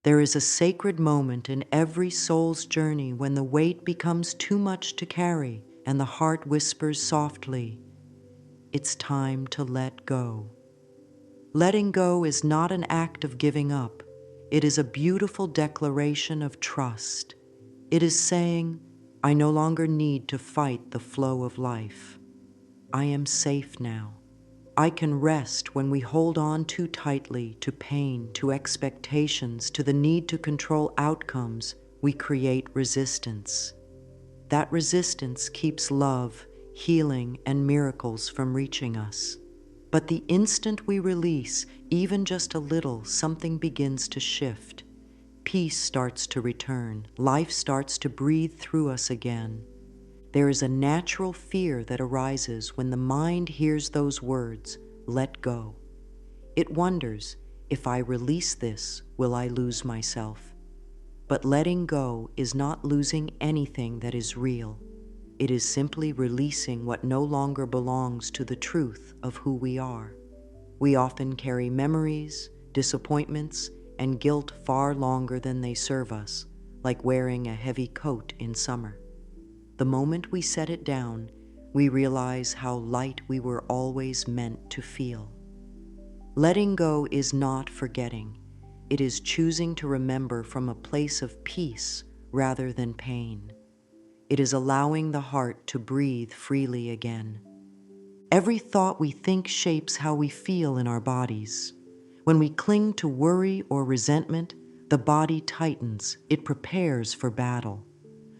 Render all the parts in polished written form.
There is a sacred moment in every soul's journey when the weight becomes too much to carry and the heart whispers softly, "It's time to let go." Letting go is not an act of giving up. It is a beautiful declaration of trust. It is saying, "I no longer need to fight the flow of life. I am safe now." I can rest when we hold on too tightly to pain, to expectations, to the need to control outcomes. We create resistance. That resistance keeps love, healing, and miracles from reaching us. But the instant we release, even just a little, something begins to shift. Peace starts to return. Life starts to breathe through us again. There is a natural fear that arises when the mind hears those words, "let go." It wonders, if I release this, will I lose myself? But letting go is not losing anything that is real. It is simply releasing what no longer belongs to the truth of who we are. We often carry memories, disappointments, and guilt far longer than they serve us, like wearing a heavy coat in summer. The moment we set it down, we realize how light we were always meant to feel. Letting go is not forgetting. It is choosing to remember from a place of peace rather than pain. It is allowing the heart to breathe freely again. Every thought we think shapes how we feel in our bodies. When we cling to worry or resentment, the body tightens. It prepares for battle.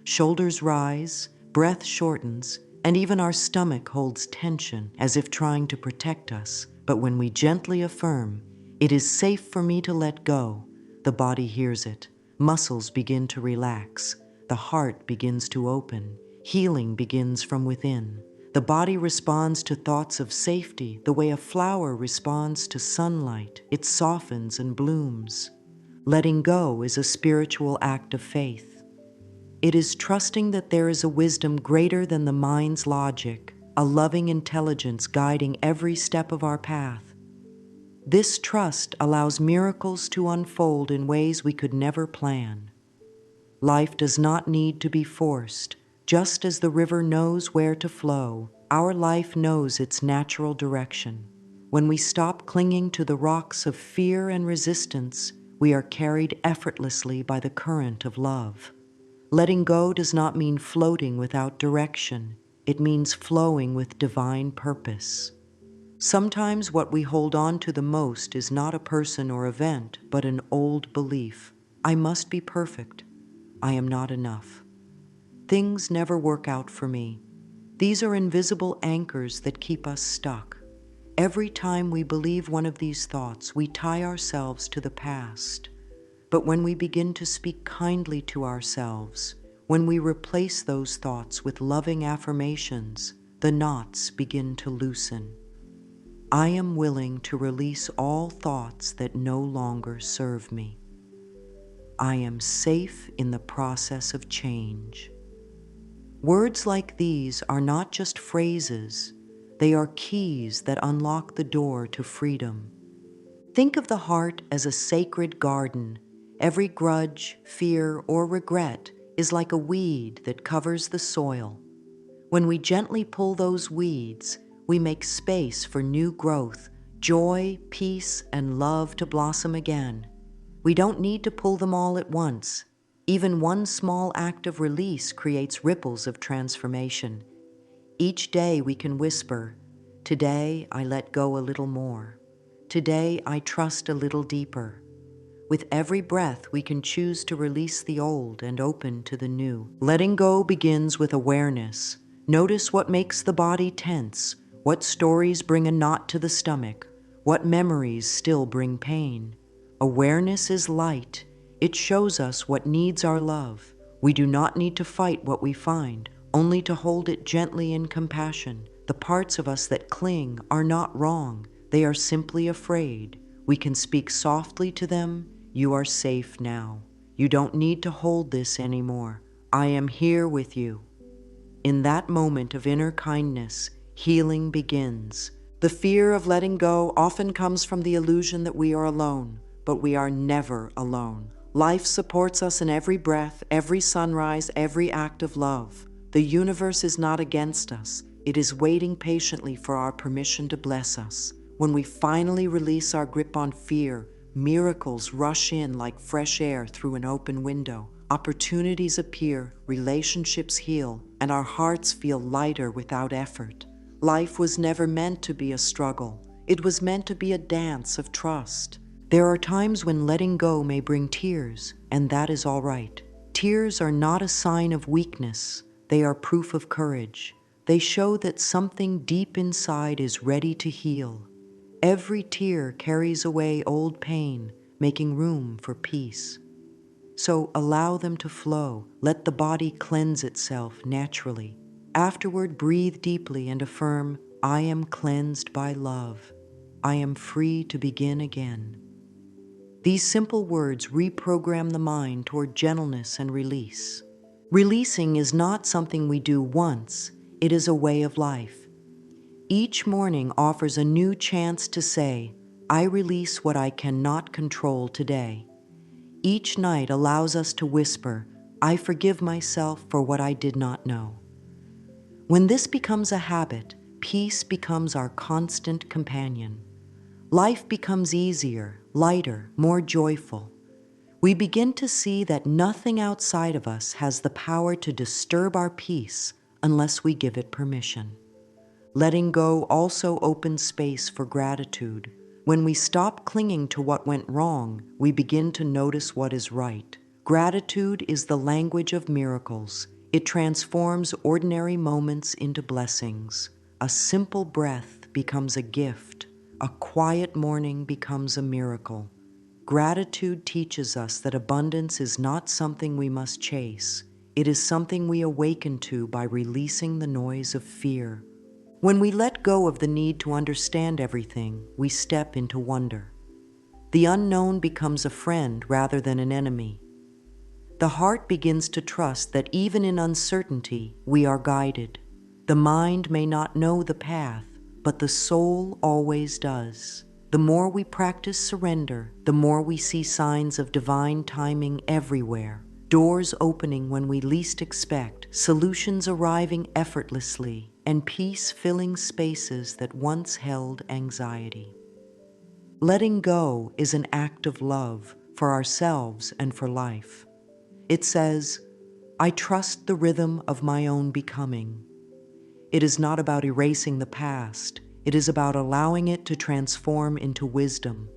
Shoulders rise, breath shortens, and even our stomach holds tension as if trying to protect us. But when we gently affirm, "It is safe for me to let go," the body hears it. Muscles begin to relax. The heart begins to open. Healing begins from within. The body responds to thoughts of safety the way a flower responds to sunlight. It softens and blooms. Letting go is a spiritual act of faith. It is trusting that there is a wisdom greater than the mind's logic, a loving intelligence guiding every step of our path. This trust allows miracles to unfold in ways we could never plan. Life does not need to be forced. Just as the river knows where to flow, our life knows its natural direction. When we stop clinging to the rocks of fear and resistance, we are carried effortlessly by the current of love. Letting go does not mean floating without direction. It means flowing with divine purpose. Sometimes what we hold on to the most is not a person or event, but an old belief. I must be perfect. I am not enough. Things never work out for me. These are invisible anchors that keep us stuck. Every time we believe one of these thoughts, we tie ourselves to the past. But when we begin to speak kindly to ourselves, when we replace those thoughts with loving affirmations, the knots begin to loosen. I am willing to release all thoughts that no longer serve me. I am safe in the process of change. Words like these are not just phrases, they are keys that unlock the door to freedom. Think of the heart as a sacred garden. Every grudge, fear, or regret is like a weed that covers the soil. When we gently pull those weeds, we make space for new growth, joy, peace, and love to blossom again. We don't need to pull them all at once. Even one small act of release creates ripples of transformation. Each day we can whisper, "Today I let go a little more. Today I trust a little deeper." With every breath, we can choose to release the old and open to the new. Letting go begins with awareness. Notice what makes the body tense, what stories bring a knot to the stomach, what memories still bring pain. Awareness is light. It shows us what needs our love. We do not need to fight what we find, only to hold it gently in compassion. The parts of us that cling are not wrong. They are simply afraid. We can speak softly to them. "You are safe now. You don't need to hold this anymore. I am here with you." In that moment of inner kindness, healing begins. The fear of letting go often comes from the illusion that we are alone, but we are never alone. Life supports us in every breath, every sunrise, every act of love. The universe is not against us. It is waiting patiently for our permission to bless us. When we finally release our grip on fear, miracles rush in like fresh air through an open window. Opportunities appear, relationships heal, and our hearts feel lighter without effort. Life was never meant to be a struggle. It was meant to be a dance of trust. There are times when letting go may bring tears, and that is all right. Tears are not a sign of weakness. They are proof of courage. They show that something deep inside is ready to heal. Every tear carries away old pain, making room for peace. So allow them to flow. Let the body cleanse itself naturally. Afterward, breathe deeply and affirm, I am cleansed by love. I am free to begin again. These simple words reprogram the mind toward gentleness and release. Releasing is not something we do once, it is a way of life. Each morning offers a new chance to say, I release what I cannot control today. Each night allows us to whisper, I forgive myself for what I did not know. When this becomes a habit, peace becomes our constant companion. Life becomes easier, lighter, more joyful. We begin to see that nothing outside of us has the power to disturb our peace unless we give it permission. Letting go also opens space for gratitude. When we stop clinging to what went wrong, we begin to notice what is right. Gratitude is the language of miracles. It transforms ordinary moments into blessings. A simple breath becomes a gift. A quiet morning becomes a miracle. Gratitude teaches us that abundance is not something we must chase. It is something we awaken to by releasing the noise of fear. When we let go of the need to understand everything, we step into wonder. The unknown becomes a friend rather than an enemy. The heart begins to trust that even in uncertainty, we are guided. The mind may not know the path, but the soul always does. The more we practice surrender, the more we see signs of divine timing everywhere. Doors opening when we least expect, solutions arriving effortlessly, and peace filling spaces that once held anxiety. Letting go is an act of love for ourselves and for life. It says, I trust the rhythm of my own becoming. It is not about erasing the past. It is about allowing it to transform into wisdom.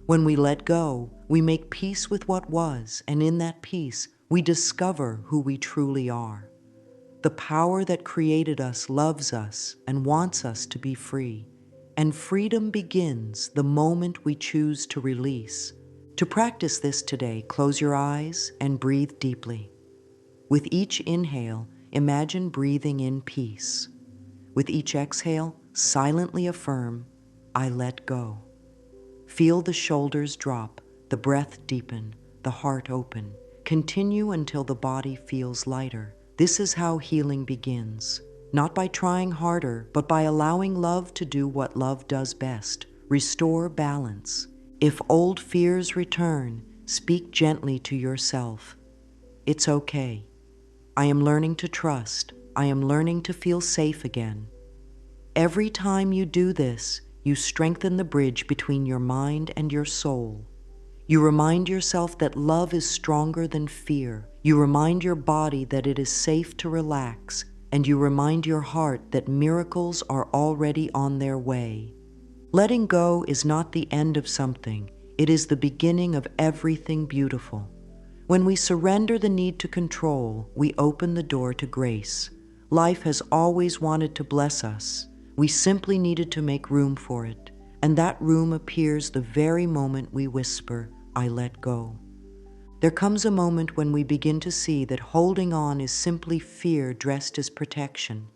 When we let go, we make peace with what was, and in that peace, we discover who we truly are. The power that created us loves us and wants us to be free. And freedom begins the moment we choose to release. To practice this today, close your eyes and breathe deeply. With each inhale, imagine breathing in peace. With each exhale, silently affirm, I let go. Feel the shoulders drop, the breath deepen, the heart open. Continue until the body feels lighter. This is how healing begins, not by trying harder, but by allowing love to do what love does best, restore balance. If old fears return, speak gently to yourself. It's okay. I am learning to trust. I am learning to feel safe again. Every time you do this, you strengthen the bridge between your mind and your soul. You remind yourself that love is stronger than fear. You remind your body that it is safe to relax, and you remind your heart that miracles are already on their way. Letting go is not the end of something. It is the beginning of everything beautiful. When we surrender the need to control, we open the door to grace. Life has always wanted to bless us. We simply needed to make room for it, and that room appears the very moment we whisper, I let go. There comes a moment when we begin to see that holding on is simply fear dressed as protection.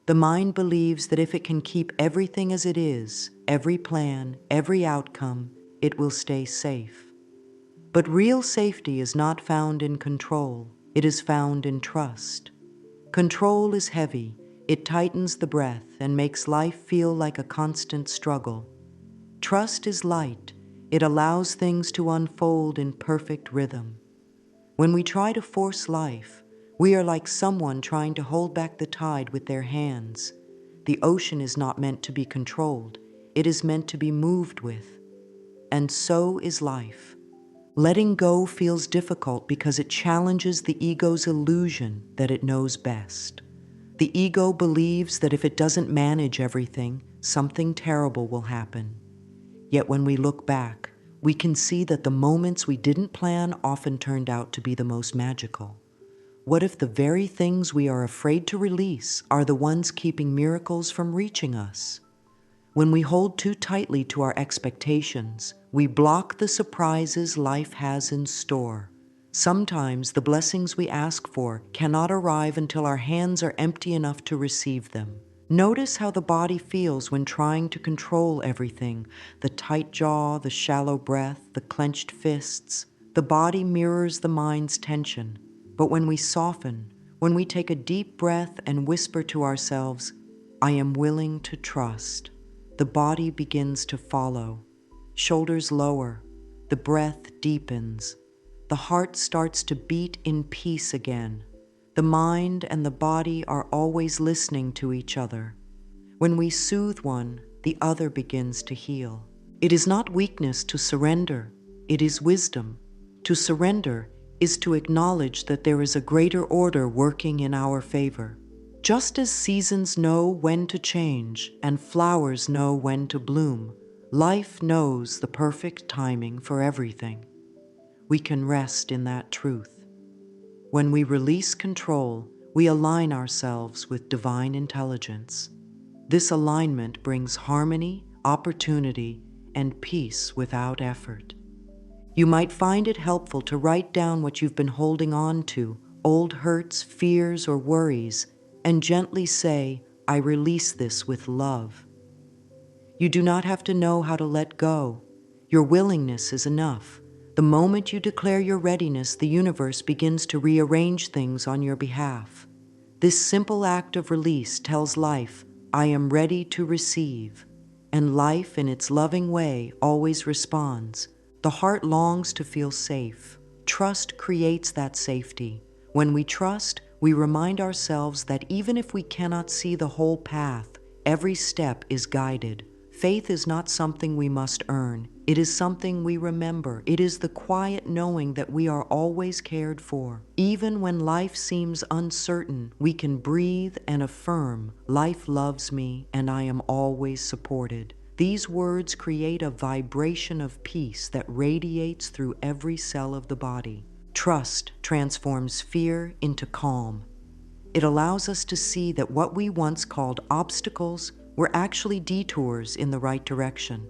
The mind believes that if it can keep everything as it is, every plan, every outcome, it will stay safe. But real safety is not found in control, it is found in trust. Control is heavy, it tightens the breath and makes life feel like a constant struggle. Trust is light, It allows things to unfold in perfect rhythm. When we try to force life, we are like someone trying to hold back the tide with their hands. The ocean is not meant to be controlled, it is meant to be moved with. And so is life. Letting go feels difficult because it challenges the ego's illusion that it knows best. The ego believes that if it doesn't manage everything, something terrible will happen. Yet when we look back, we can see that the moments we didn't plan often turned out to be the most magical. What if the very things we are afraid to release are the ones keeping miracles from reaching us? When we hold too tightly to our expectations, we block the surprises life has in store. Sometimes the blessings we ask for cannot arrive until our hands are empty enough to receive them. Notice how the body feels when trying to control everything. The tight jaw, the shallow breath, the clenched fists. The body mirrors the mind's tension. But when we soften, when we take a deep breath and whisper to ourselves, "I am willing to trust," the body begins to follow. Shoulders lower, the breath deepens. The heart starts to beat in peace again. The mind and the body are always listening to each other. When we soothe one, the other begins to heal. It is not weakness to surrender, it is wisdom. To surrender is to acknowledge that there is a greater order working in our favor. Just as seasons know when to change and flowers know when to bloom, life knows the perfect timing for everything. We can rest in that truth. When we release control, we align ourselves with divine intelligence. This alignment brings harmony, opportunity, and peace without effort. You might find it helpful to write down what you've been holding on to, old hurts, fears, or worries, and gently say, "I release this with love." You do not have to know how to let go. Your willingness is enough. The moment you declare your readiness, the universe begins to rearrange things on your behalf. This simple act of release tells life, "I am ready to receive." And life, in its loving way, always responds. The heart longs to feel safe. Trust creates that safety. When we trust, we remind ourselves that even if we cannot see the whole path, every step is guided. Faith is not something we must earn. It is something we remember. It is the quiet knowing that we are always cared for. Even when life seems uncertain, we can breathe and affirm, "Life loves me and I am always supported." These words create a vibration of peace that radiates through every cell of the body. Trust transforms fear into calm. It allows us to see that what we once called obstacles were actually detours in the right direction.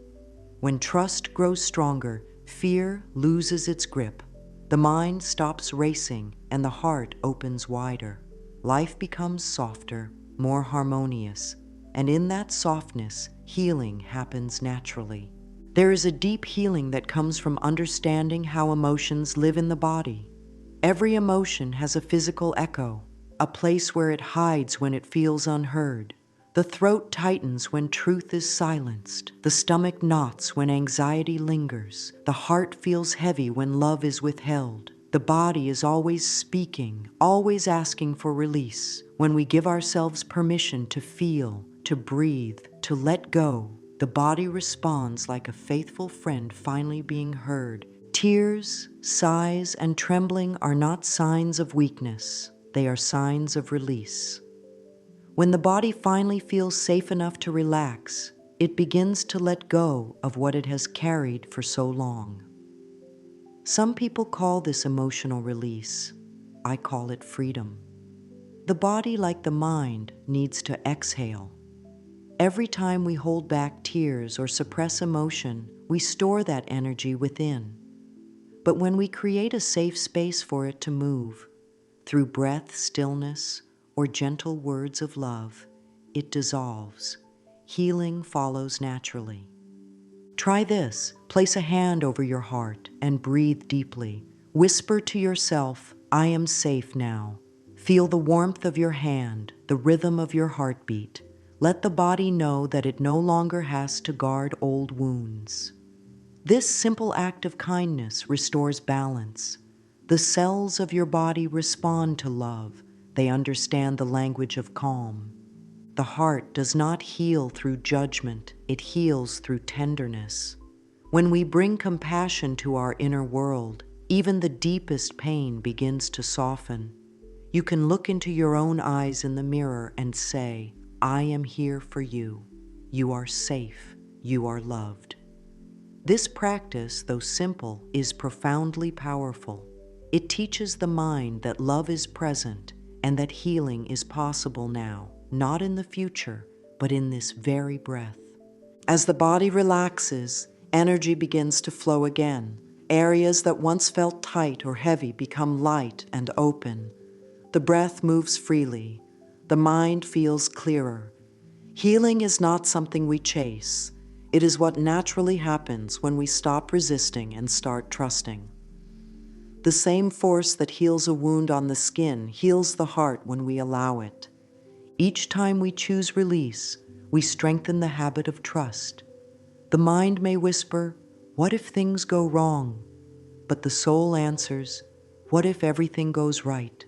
When trust grows stronger, fear loses its grip. The mind stops racing and the heart opens wider. Life becomes softer, more harmonious, and in that softness, healing happens naturally. There is a deep healing that comes from understanding how emotions live in the body. Every emotion has a physical echo, a place where it hides when it feels unheard. The throat tightens when truth is silenced. The stomach knots when anxiety lingers. The heart feels heavy when love is withheld. The body is always speaking, always asking for release. When we give ourselves permission to feel, to breathe, to let go, the body responds like a faithful friend finally being heard. Tears, sighs, and trembling are not signs of weakness. They are signs of release. When the body finally feels safe enough to relax, it begins to let go of what it has carried for so long. Some people call this emotional release. I call it freedom. The body, like the mind, needs to exhale. Every time we hold back tears or suppress emotion, we store that energy within. But when we create a safe space for it to move, through breath, stillness, or gentle words of love, it dissolves. Healing follows naturally. Try this. Place a hand over your heart and breathe deeply. Whisper to yourself, "I am safe now." Feel the warmth of your hand, the rhythm of your heartbeat. Let the body know that it no longer has to guard old wounds. This simple act of kindness restores balance. The cells of your body respond to love. They understand the language of calm. The heart does not heal through judgment, it heals through tenderness. When we bring compassion to our inner world, even the deepest pain begins to soften. You can look into your own eyes in the mirror and say, I am here for you. You are safe. You are loved. This practice, though simple, is profoundly powerful. It teaches the mind that love is present and that healing is possible now, not in the future, but in this very breath. As the body relaxes, energy begins to flow again. Areas that once felt tight or heavy become light and open. The breath moves freely. The mind feels clearer. Healing is not something we chase. It is what naturally happens when we stop resisting and start trusting. The same force that heals a wound on the skin heals the heart when we allow it. Each time we choose release, we strengthen the habit of trust. The mind may whisper, "What if things go wrong?" But the soul answers, "What if everything goes right?"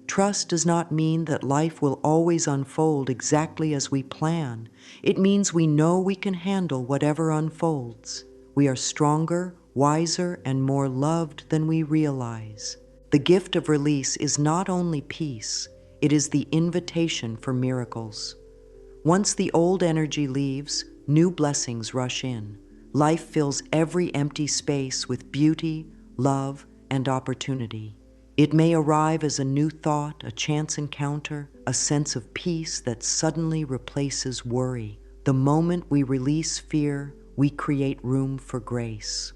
Trust does not mean that life will always unfold exactly as we plan. It means we know we can handle whatever unfolds. We are stronger, wiser, and more loved than we realize. The gift of release is not only peace, it is the invitation for miracles. Once the old energy leaves, new blessings rush in. Life fills every empty space with beauty, love, and opportunity. It may arrive as a new thought, a chance encounter, a sense of peace that suddenly replaces worry. The moment we release fear, we create room for grace.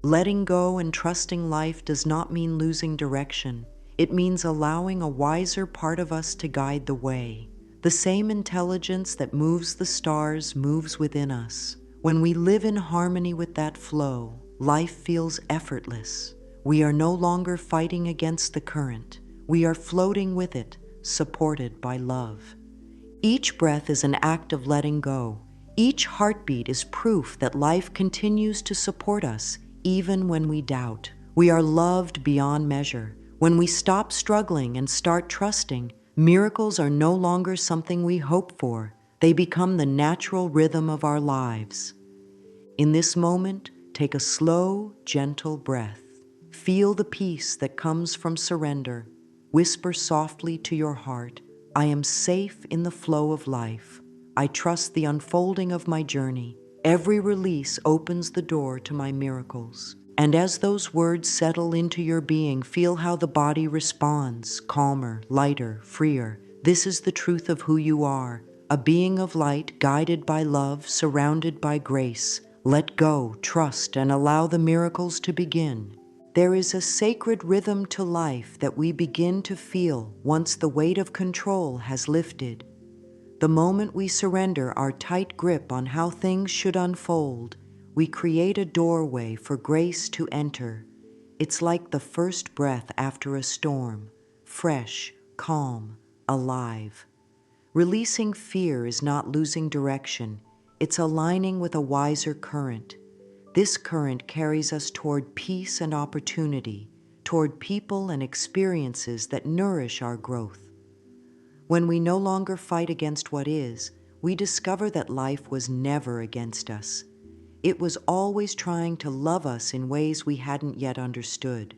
Letting go and trusting life does not mean losing direction. It means allowing a wiser part of us to guide the way. The same intelligence that moves the stars moves within us. When we live in harmony with that flow, life feels effortless. We are no longer fighting against the current. We are floating with it, supported by love. Each breath is an act of letting go. Each heartbeat is proof that life continues to support us, even when we doubt. We are loved beyond measure. When we stop struggling and start trusting, miracles are no longer something we hope for. They become the natural rhythm of our lives. In this moment, take a slow, gentle breath. Feel the peace that comes from surrender. Whisper softly to your heart, I am safe in the flow of life. I trust the unfolding of my journey. Every release opens the door to my miracles. And as those words settle into your being, feel how the body responds, calmer, lighter, freer. This is the truth of who you are, a being of light, guided by love, surrounded by grace. Let go, trust, and allow the miracles to begin. There is a sacred rhythm to life that we begin to feel once the weight of control has lifted. The moment we surrender our tight grip on how things should unfold, we create a doorway for grace to enter. It's like the first breath after a storm, fresh, calm, alive. Releasing fear is not losing direction, it's aligning with a wiser current. This current carries us toward peace and opportunity, toward people and experiences that nourish our growth. When we no longer fight against what is, we discover that life was never against us. It was always trying to love us in ways we hadn't yet understood.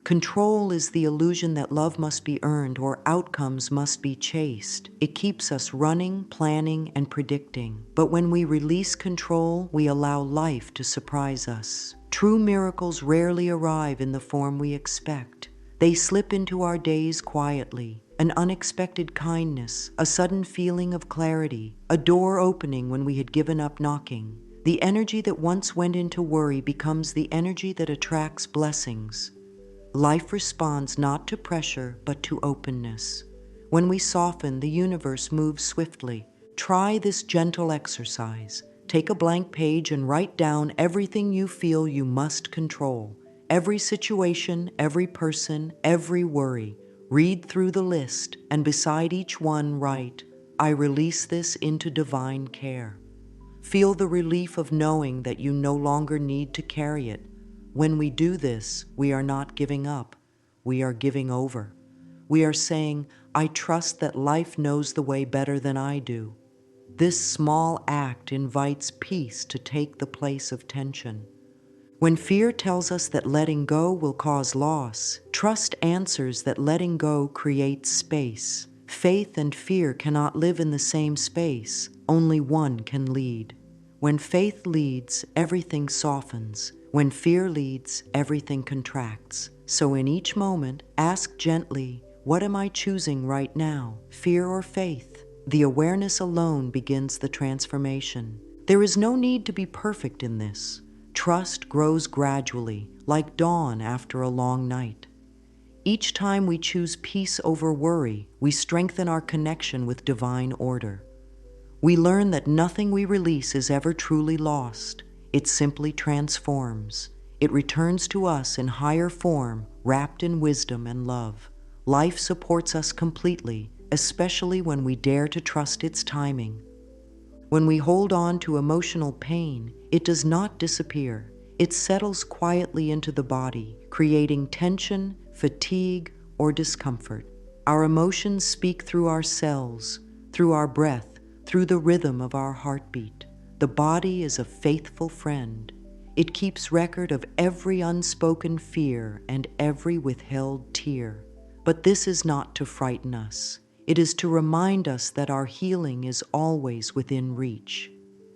Control is the illusion that love must be earned or outcomes must be chased. It keeps us running, planning, and predicting. But when we release control, we allow life to surprise us. True miracles rarely arrive in the form we expect. They slip into our days quietly. An unexpected kindness, a sudden feeling of clarity, a door opening when we had given up knocking. The energy that once went into worry becomes the energy that attracts blessings. Life responds not to pressure, but to openness. When we soften, the universe moves swiftly. Try this gentle exercise. Take a blank page and write down everything you feel you must control. Every situation, every person, every worry. Read through the list, and beside each one write, I release this into divine care. Feel the relief of knowing that you no longer need to carry it. When we do this, we are not giving up. We are giving over. We are saying, I trust that life knows the way better than I do. This small act invites peace to take the place of tension. When fear tells us that letting go will cause loss, trust answers that letting go creates space. Faith and fear cannot live in the same space. Only one can lead. When faith leads, everything softens. When fear leads, everything contracts. So in each moment, ask gently, what am I choosing right now, fear or faith? The awareness alone begins the transformation. There is no need to be perfect in this. Trust grows gradually, like dawn after a long night. Each time we choose peace over worry, we strengthen our connection with divine order. We learn that nothing we release is ever truly lost. It simply transforms. It returns to us in higher form, wrapped in wisdom and love. Life supports us completely, especially when we dare to trust its timing. When we hold on to emotional pain, it does not disappear. It settles quietly into the body, creating tension, fatigue, or discomfort. Our emotions speak through our cells, through our breath, through the rhythm of our heartbeat. The body is a faithful friend. It keeps record of every unspoken fear and every withheld tear. But this is not to frighten us. It is to remind us that our healing is always within reach.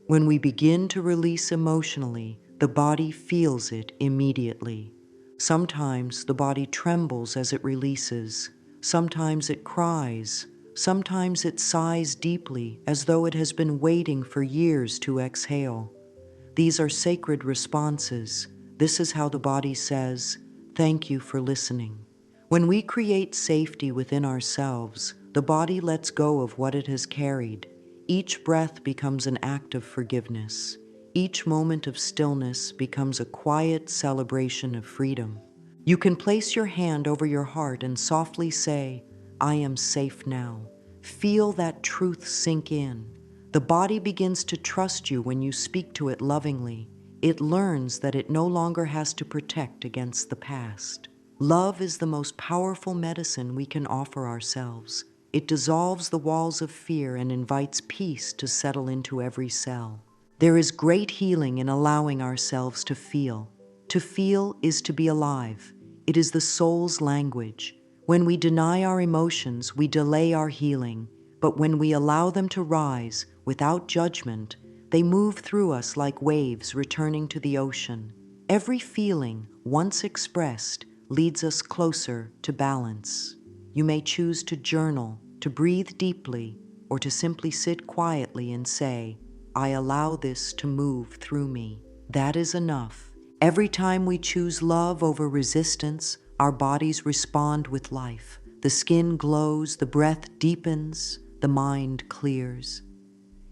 When we begin to release emotionally, the body feels it immediately. Sometimes the body trembles as it releases. Sometimes it cries. Sometimes it sighs deeply as though it has been waiting for years to exhale. These are sacred responses. This is how the body says, "Thank you for listening." When we create safety within ourselves, the body lets go of what it has carried. Each breath becomes an act of forgiveness. Each moment of stillness becomes a quiet celebration of freedom. You can place your hand over your heart and softly say, I am safe now. Feel that truth sink in. The body begins to trust you when you speak to it lovingly. It learns that it no longer has to protect against the past. Love is the most powerful medicine we can offer ourselves. It dissolves the walls of fear and invites peace to settle into every cell. There is great healing in allowing ourselves to feel. To feel is to be alive. It is the soul's language. When we deny our emotions, we delay our healing. But when we allow them to rise, without judgment, they move through us like waves returning to the ocean. Every feeling, once expressed, leads us closer to balance. You may choose to journal, to breathe deeply, or to simply sit quietly and say, I allow this to move through me. That is enough. Every time we choose love over resistance, our bodies respond with life. The skin glows, the breath deepens, the mind clears.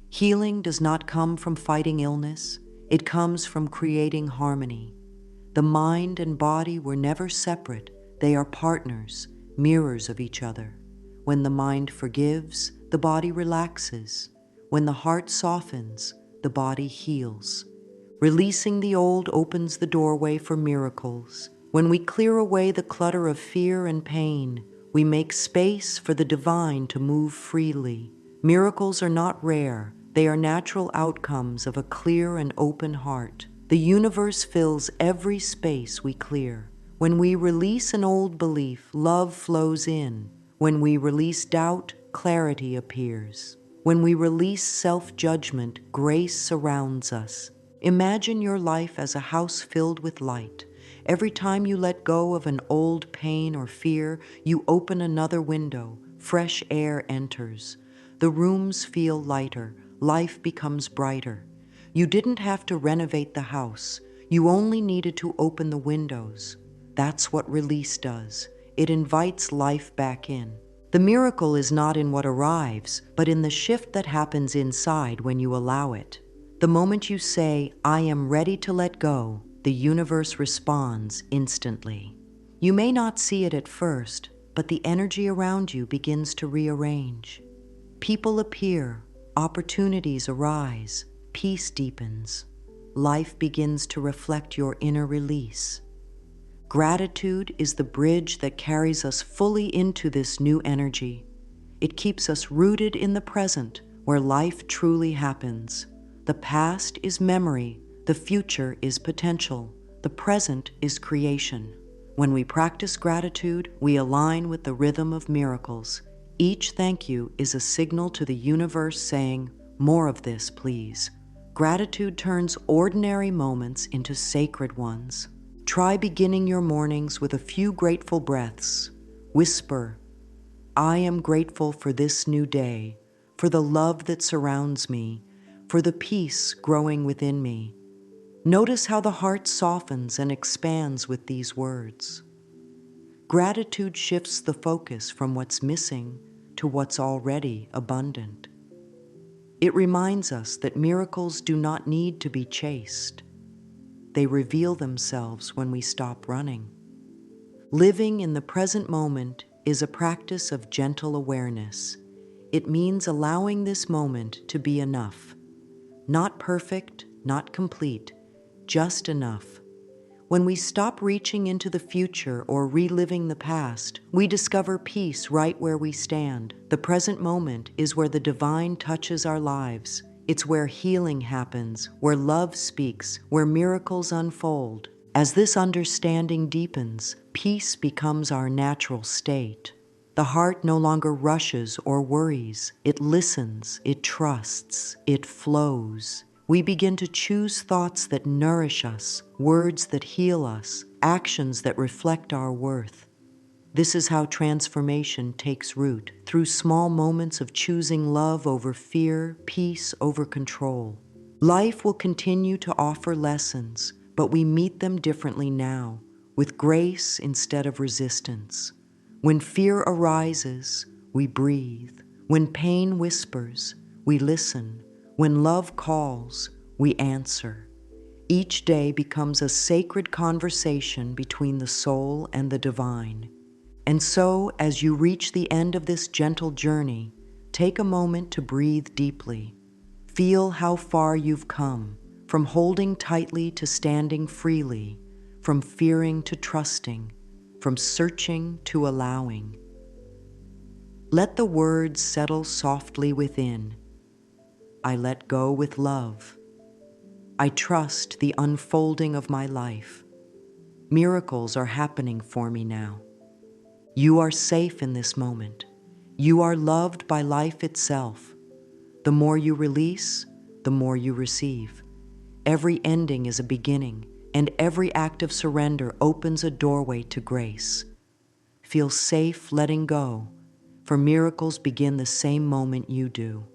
Healing does not come from fighting illness. It comes from creating harmony. The mind and body were never separate. They are partners, mirrors of each other. When the mind forgives, the body relaxes. When the heart softens, the body heals. Releasing the old opens the doorway for miracles. When we clear away the clutter of fear and pain, we make space for the divine to move freely. Miracles are not rare. They are natural outcomes of a clear and open heart. The universe fills every space we clear. When we release an old belief, love flows in. When we release doubt, clarity appears. When we release self-judgment, grace surrounds us. Imagine your life as a house filled with light. Every time you let go of an old pain or fear, you open another window. Fresh air enters. The rooms feel lighter. Life becomes brighter. You didn't have to renovate the house. You only needed to open the windows. That's what release does. It invites life back in. The miracle is not in what arrives, but in the shift that happens inside when you allow it. The moment you say, I am ready to let go, the universe responds instantly. You may not see it at first, but the energy around you begins to rearrange. People appear, opportunities arise, peace deepens. Life begins to reflect your inner release. Gratitude is the bridge that carries us fully into this new energy. It keeps us rooted in the present, where life truly happens. The past is memory, the future is potential, the present is creation. When we practice gratitude, we align with the rhythm of miracles. Each thank you is a signal to the universe saying, "More of this, please." Gratitude turns ordinary moments into sacred ones. Try beginning your mornings with a few grateful breaths. Whisper, "I am grateful for this new day, for the love that surrounds me, for the peace growing within me." Notice how the heart softens and expands with these words. Gratitude shifts the focus from what's missing to what's already abundant. It reminds us that miracles do not need to be chased. They reveal themselves when we stop running. Living in the present moment is a practice of gentle awareness. It means allowing this moment to be enough. Not perfect, not complete, just enough. When we stop reaching into the future or reliving the past, we discover peace right where we stand. The present moment is where the divine touches our lives. It's where healing happens, where love speaks, where miracles unfold. As this understanding deepens, peace becomes our natural state. The heart no longer rushes or worries. It listens, it trusts, it flows. We begin to choose thoughts that nourish us, words that heal us, actions that reflect our worth. This is how transformation takes root, through small moments of choosing love over fear, peace over control. Life will continue to offer lessons, but we meet them differently now, with grace instead of resistance. When fear arises, we breathe. When pain whispers, we listen. When love calls, we answer. Each day becomes a sacred conversation between the soul and the divine. And so, as you reach the end of this gentle journey, take a moment to breathe deeply. Feel how far you've come, from holding tightly to standing freely, from fearing to trusting, from searching to allowing. Let the words settle softly within. I let go with love. I trust the unfolding of my life. Miracles are happening for me now. You are safe in this moment. You are loved by life itself. The more you release, the more you receive. Every ending is a beginning, and every act of surrender opens a doorway to grace. Feel safe letting go, for miracles begin the same moment you do.